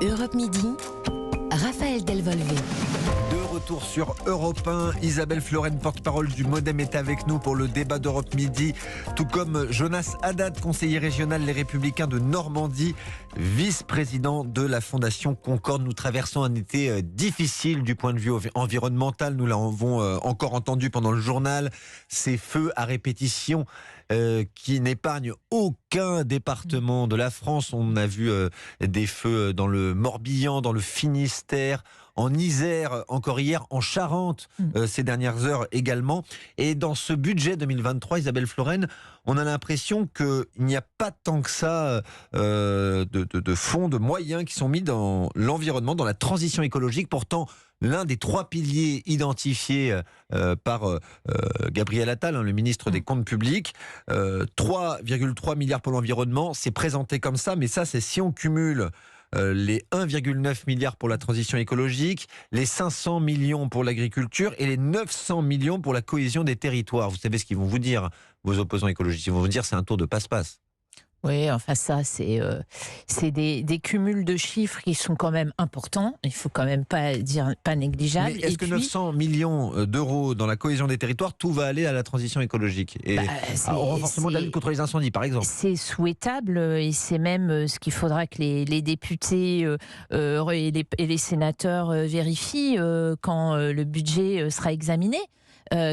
Europe Midi, Raphaël Delvolvé. De retour sur Europe 1, Isabelle Florennes, porte-parole du Modem, est avec nous pour le débat d'Europe Midi, tout comme Jonas Haddad, conseiller régional Les Républicains de Normandie, vice-président de la Fondation Concorde. Nous traversons un été difficile du point de vue environnemental, nous l'avons encore entendu pendant le journal, ces feux à répétition qui n'épargnent aucun département de la France. On a vu des feux dans le Morbihan, dans le Finistère, en Isère, encore hier, en Charente, ces dernières heures également. Et dans ce budget 2023, Isabelle Florennes, on a l'impression qu'il n'y a pas tant que ça de fonds, de moyens qui sont mis dans l'environnement, dans la transition écologique. Pourtant, l'un des 3 piliers identifiés par Gabriel Attal, le ministre des Comptes publics, 3,3 milliards pour l'environnement, c'est présenté comme ça, mais ça, c'est si on cumule les 1,9 milliards pour la transition écologique, les 500 millions pour l'agriculture et les 900 millions pour la cohésion des territoires. Vous savez ce qu'ils vont vous dire, vos opposants écologistes. Ils vont vous dire c'est un tour de passe-passe. Oui, enfin ça, c'est des cumuls de chiffres qui sont quand même importants. Il faut quand même pas négligeable. Mais est-ce que 900 millions d'euros dans la cohésion des territoires, tout va aller à la transition écologique et au renforcement de la lutte contre les incendies, par exemple? C'est souhaitable et c'est même ce qu'il faudra que les députés et les sénateurs vérifient quand le budget sera examiné.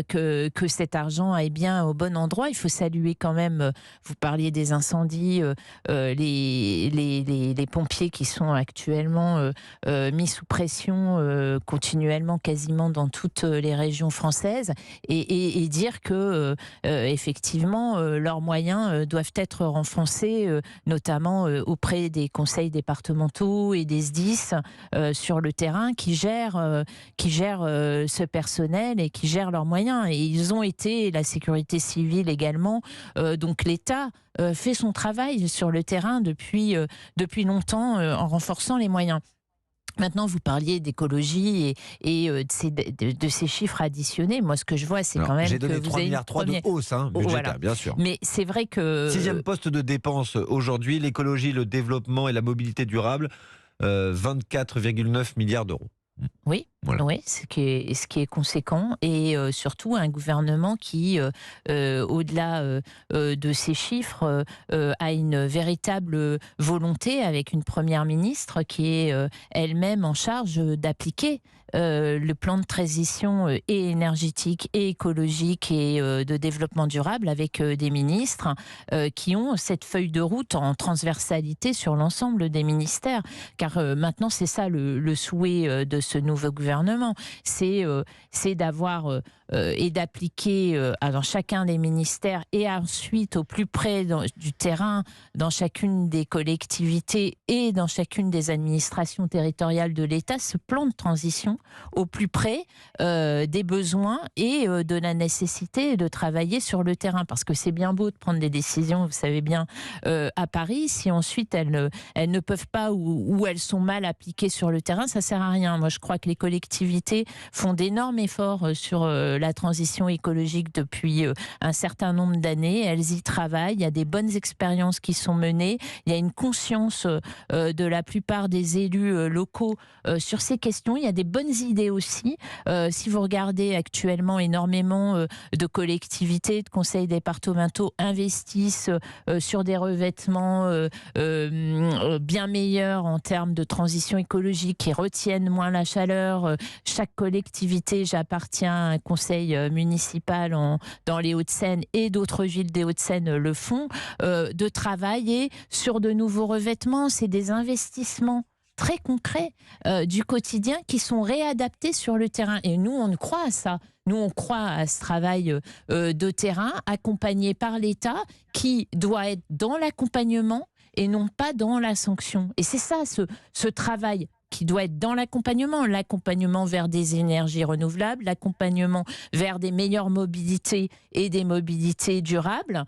Que cet argent aille bien au bon endroit. Il faut saluer quand même, vous parliez des incendies, les pompiers qui sont actuellement mis sous pression continuellement quasiment dans toutes les régions françaises et dire que effectivement leurs moyens doivent être renforcés notamment auprès des conseils départementaux et des SDIS sur le terrain qui gèrent ce personnel et qui gèrent leurs moyens. Et ils ont été, la sécurité civile également, donc l'État fait son travail sur le terrain depuis longtemps en renforçant les moyens. Maintenant, vous parliez d'écologie et de ces chiffres additionnés. Moi, ce que je vois, c'est quand même j'ai donné que vous 3,3 avez milliards de hausse budgétaire, voilà. bien sûr. Mais c'est vrai que 6e poste de dépenses aujourd'hui, l'écologie, le développement et la mobilité durable, 24,9 milliards d'euros. Oui, voilà. Oui, ce qui est conséquent et surtout un gouvernement qui, au-delà de ces chiffres, a une véritable volonté avec une première ministre qui est elle-même en charge d'appliquer le plan de transition et énergétique et écologique et de développement durable avec des ministres qui ont cette feuille de route en transversalité sur l'ensemble des ministères. Car maintenant, c'est ça le souhait de ce nouveau gouvernement, c'est d'avoir et d'appliquer dans chacun des ministères et ensuite au plus près du terrain, dans chacune des collectivités et dans chacune des administrations territoriales de l'État, ce plan de transition au plus près des besoins et de la nécessité de travailler sur le terrain. Parce que c'est bien beau de prendre des décisions, vous savez bien, à Paris, si ensuite elles ne peuvent pas ou elles sont mal appliquées sur le terrain, ça sert à rien. Moi, je crois que les collectivités font d'énormes efforts sur la transition écologique depuis un certain nombre d'années. Elles y travaillent, il y a des bonnes expériences qui sont menées, il y a une conscience de la plupart des élus locaux sur ces questions. Il y a des bonnes idées aussi. Si vous regardez actuellement, énormément de collectivités, de conseils départementaux investissent sur des revêtements bien meilleurs en termes de transition écologique qui retiennent moins la chaleur. Chaque collectivité, j'appartiens à un conseil municipal dans les Hauts-de-Seine et d'autres villes des Hauts-de-Seine le font, de travailler sur de nouveaux revêtements. C'est des investissements très concrets du quotidien qui sont réadaptés sur le terrain. Et nous, on croit à ça. Nous, on croit à ce travail de terrain accompagné par l'État qui doit être dans l'accompagnement et non pas dans la sanction. Et c'est ça, ce travail qui doit être dans l'accompagnement vers des énergies renouvelables, l'accompagnement vers des meilleures mobilités et des mobilités durables,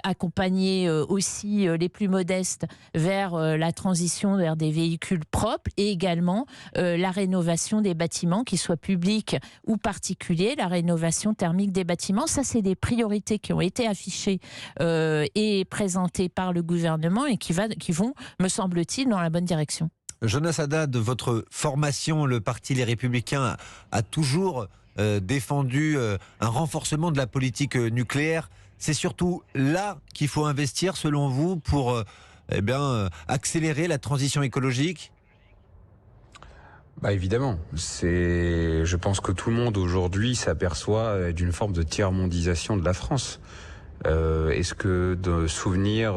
accompagner aussi les plus modestes vers la transition vers des véhicules propres et également la rénovation des bâtiments, qu'ils soient publics ou particuliers, la rénovation thermique des bâtiments. Ça, c'est des priorités qui ont été affichées et présentées par le gouvernement et qui vont, me semble-t-il, dans la bonne direction. Jonas Haddad, votre formation, le Parti Les Républicains, a toujours défendu un renforcement de la politique nucléaire. C'est surtout là qu'il faut investir, selon vous, pour accélérer la transition écologique ? Bah évidemment, je pense que tout le monde aujourd'hui s'aperçoit d'une forme de tiers-mondisation de la France. Est-ce que de souvenirs,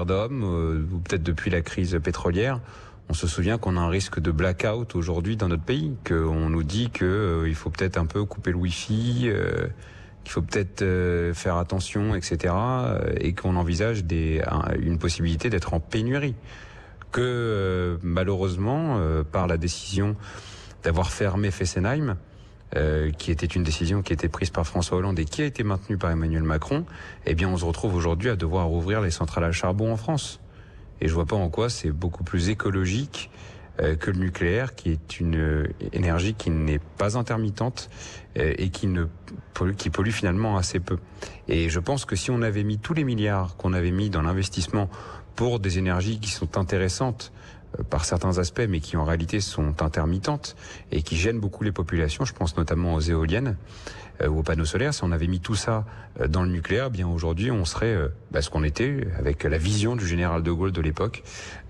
d'hommes, ou peut-être depuis la crise pétrolière, on se souvient qu'on a un risque de blackout aujourd'hui dans notre pays, qu'on nous dit qu'il faut peut-être un peu couper le wifi, qu'il faut peut-être faire attention, etc., et qu'on envisage une possibilité d'être en pénurie. Que malheureusement, par la décision d'avoir fermé Fessenheim, qui était une décision qui était prise par François Hollande et qui a été maintenue par Emmanuel Macron, eh bien on se retrouve aujourd'hui à devoir rouvrir les centrales à charbon en France. Et je vois pas en quoi c'est beaucoup plus écologique que le nucléaire, qui est une énergie qui n'est pas intermittente et qui pollue finalement assez peu. Et je pense que si on avait mis tous les milliards qu'on avait mis dans l'investissement pour des énergies qui sont intéressantes par certains aspects, mais qui en réalité sont intermittentes et qui gênent beaucoup les populations, je pense notamment aux éoliennes ou aux panneaux solaires, si on avait mis tout ça dans le nucléaire, eh bien aujourd'hui on serait ce qu'on était, avec la vision du général de Gaulle de l'époque,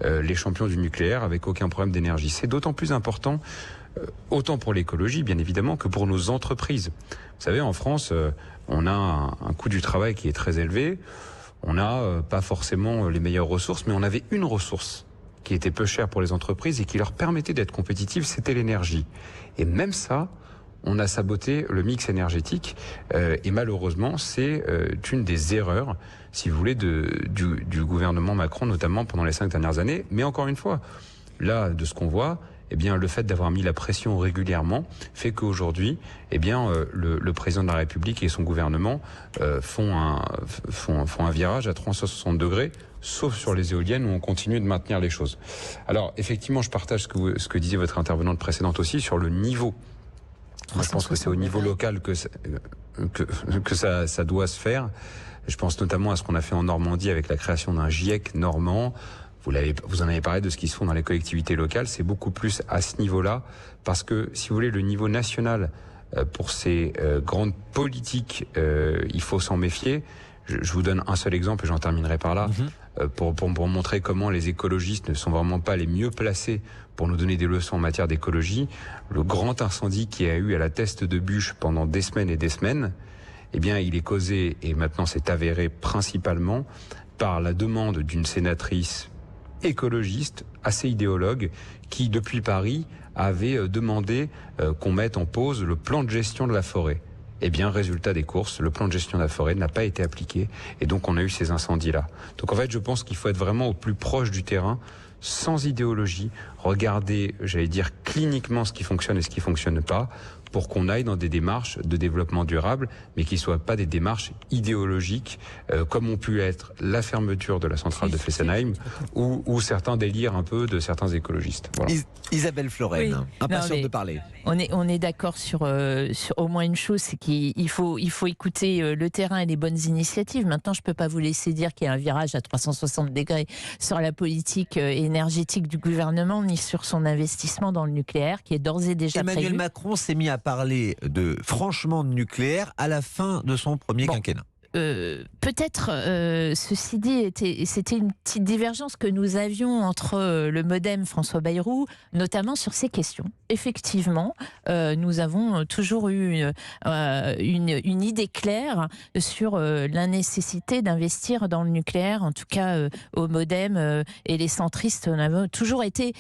les champions du nucléaire avec aucun problème d'énergie. C'est d'autant plus important, autant pour l'écologie bien évidemment que pour nos entreprises. Vous savez, en France, on a un coût du travail qui est très élevé, on n'a pas forcément les meilleures ressources, mais on avait une ressource qui était peu chère pour les entreprises et qui leur permettait d'être compétitives, c'était l'énergie. Et même ça, on a saboté le mix énergétique et malheureusement, c'est une des erreurs, si vous voulez, du gouvernement Macron, notamment pendant les 5 dernières années. Mais encore une fois, là, de ce qu'on voit, eh bien, le fait d'avoir mis la pression régulièrement fait qu'aujourd'hui, eh bien, le président de la République et son gouvernement font un virage à 360 degrés, sauf sur les éoliennes où on continue de maintenir les choses. Alors, effectivement, je partage ce que disait votre intervenante précédente aussi sur le niveau. Moi, je pense que c'est au niveau local que ça doit se faire. Je pense notamment à ce qu'on a fait en Normandie avec la création d'un GIEC normand. Vous en avez parlé de ce qui se fait dans les collectivités locales. C'est beaucoup plus à ce niveau-là, parce que, si vous voulez, le niveau national, pour ces grandes politiques, il faut s'en méfier. Je vous donne un seul exemple et j'en terminerai par là, pour montrer comment les écologistes ne sont vraiment pas les mieux placés pour nous donner des leçons en matière d'écologie. Le grand incendie qui a eu à la Teste de Buch pendant des semaines et des semaines, eh bien, il est causé, et maintenant c'est avéré principalement, par la demande d'une sénatrice écologiste, assez idéologue, qui, depuis Paris, avait demandé qu'on mette en pause le plan de gestion de la forêt. Eh bien, résultat des courses, le plan de gestion de la forêt n'a pas été appliqué et donc on a eu ces incendies-là. Donc en fait, je pense qu'il faut être vraiment au plus proche du terrain, sans idéologie, regarder, cliniquement ce qui fonctionne et ce qui fonctionne pas, pour qu'on aille dans des démarches de développement durable, mais qui ne soient pas des démarches idéologiques, comme ont pu être la fermeture de la centrale de Fessenheim ou certains délires un peu de certains écologistes. Voilà. Isabelle Florennes, impatiente de parler. On est d'accord sur au moins une chose, c'est qu'il faut écouter le terrain et les bonnes initiatives. Maintenant, je ne peux pas vous laisser dire qu'il y a un virage à 360 degrés sur la politique énergétique du gouvernement, ni sur son investissement dans le nucléaire, qui est d'ores et déjà prévu. Emmanuel Macron s'est mis à parler franchement de nucléaire à la fin de son premier quinquennat. Peut-être, ceci dit, c'était une petite divergence que nous avions entre le MoDem François Bayrou, notamment sur ces questions. Effectivement, nous avons toujours eu une idée claire sur la nécessité d'investir dans le nucléaire, en tout cas au MoDem et les centristes, on avait toujours été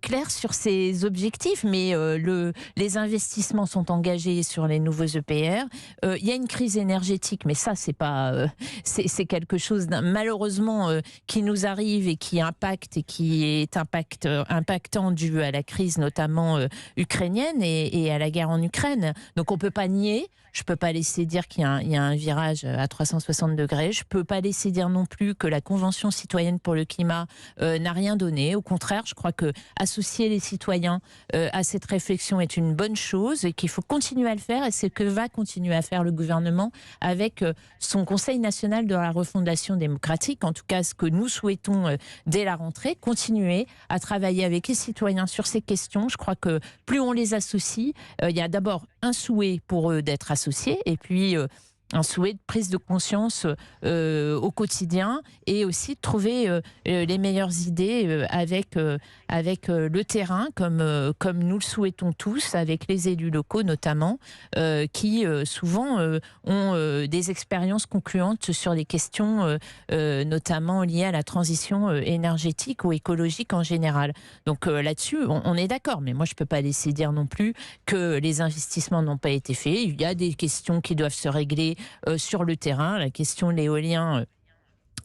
clairs sur ces objectifs, mais les investissements sont engagés sur les nouveaux EPR. Il y a une crise énergétique, mais ça, c'est quelque chose malheureusement qui nous arrive et qui impacte et qui est impactant dû à la crise notamment ukrainienne et à la guerre en Ukraine. Donc on peut pas nier. Je peux pas laisser dire qu'il y a un virage à 360 degrés. Je peux pas laisser dire non plus que la Convention citoyenne pour le climat n'a rien donné. Au contraire, je crois que associer les citoyens à cette réflexion est une bonne chose et qu'il faut continuer à le faire. Et c'est ce que va continuer à faire le gouvernement avec son Conseil national de la refondation démocratique, en tout cas ce que nous souhaitons dès la rentrée, continuer à travailler avec les citoyens sur ces questions. Je crois que plus on les associe, il y a d'abord un souhait pour eux d'être associés, et puis un souhait de prise de conscience au quotidien, et aussi de trouver les meilleures idées avec le terrain, comme nous le souhaitons tous, avec les élus locaux notamment, qui souvent ont des expériences concluantes sur les questions notamment liées à la transition énergétique ou écologique en général. Donc là-dessus, on est d'accord, mais moi je ne peux pas laisser dire non plus que les investissements n'ont pas été faits. Il y a des questions qui doivent se régler sur le terrain. La question de l'éolien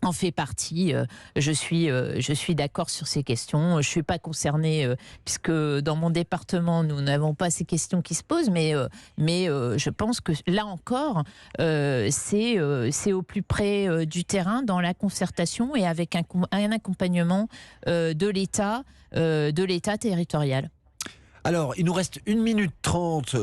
en fait partie. Je suis d'accord sur ces questions. Je ne suis pas concernée puisque dans mon département, nous n'avons pas ces questions qui se posent, mais je pense que là encore, c'est au plus près du terrain, dans la concertation et avec un accompagnement de l'État territorial. Alors, il nous reste 1 minute 30,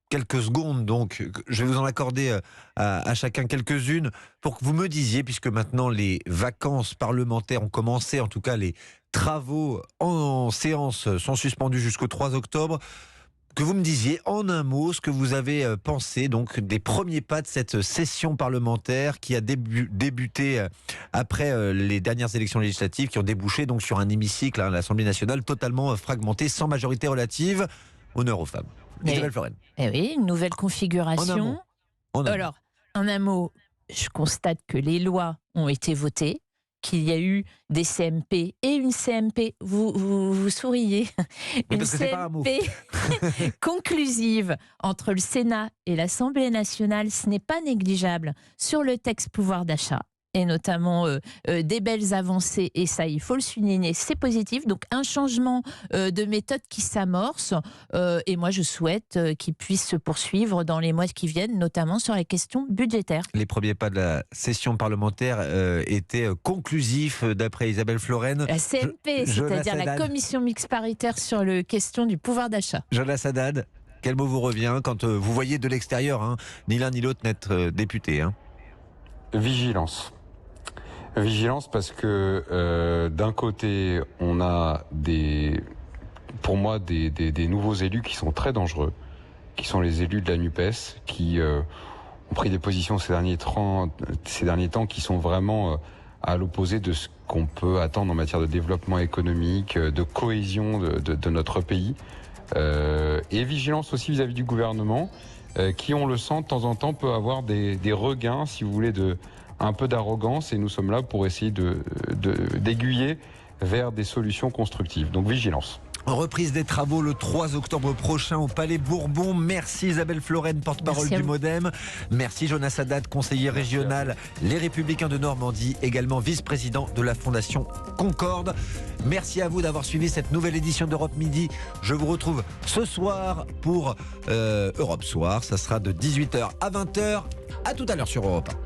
quelques secondes, donc je vais vous en accorder à chacun quelques-unes pour que vous me disiez, puisque maintenant les vacances parlementaires ont commencé, en tout cas les travaux en séance sont suspendus jusqu'au 3 octobre, que vous me disiez en un mot ce que vous avez pensé donc des premiers pas de cette session parlementaire qui a débuté après les dernières élections législatives, qui ont débouché donc sur un hémicycle à l'Assemblée nationale totalement fragmenté, sans majorité relative. Honneur aux femmes. Isabelle Florennes. Eh oui, une nouvelle configuration. Alors, en un mot, je constate que les lois ont été votées, qu'il y a eu des CMP et une CMP, vous souriez, une CMP conclusive entre le Sénat et l'Assemblée nationale, ce n'est pas négligeable, sur le texte pouvoir d'achat. Et notamment des belles avancées, et ça, il faut le souligner, c'est positif. Donc, un changement de méthode qui s'amorce, et moi, je souhaite qu'il puisse se poursuivre dans les mois qui viennent, notamment sur les questions budgétaires. Les premiers pas de la session parlementaire étaient conclusifs, d'après Isabelle Florennes. La CMP, c'est-à-dire la commission mixte paritaire sur la question du pouvoir d'achat. Jonas Haddad, quel mot vous revient quand vous voyez de l'extérieur, hein, ni l'un ni l'autre n'être député, hein. Vigilance. Vigilance parce que d'un côté, on a pour moi des nouveaux élus qui sont très dangereux, qui sont les élus de la NUPES, qui ont pris des positions ces derniers temps qui sont vraiment à l'opposé de ce qu'on peut attendre en matière de développement économique, de cohésion de notre pays. Et vigilance aussi vis-à-vis du gouvernement, qui, on le sent, de temps en temps, peut avoir des regains, si vous voulez, un peu d'arrogance, et nous sommes là pour essayer d'aiguiller vers des solutions constructives. Donc vigilance. Reprise des travaux le 3 octobre prochain au Palais Bourbon. Merci Isabelle Florennes, porte-parole du MoDem. Merci Jonas Haddad, conseiller régional Les Républicains de Normandie, également vice-président de la Fondation Concorde. Merci à vous d'avoir suivi cette nouvelle édition d'Europe Midi. Je vous retrouve ce soir pour Europe Soir. Ça sera de 18h à 20h. À tout à l'heure sur Europe 1.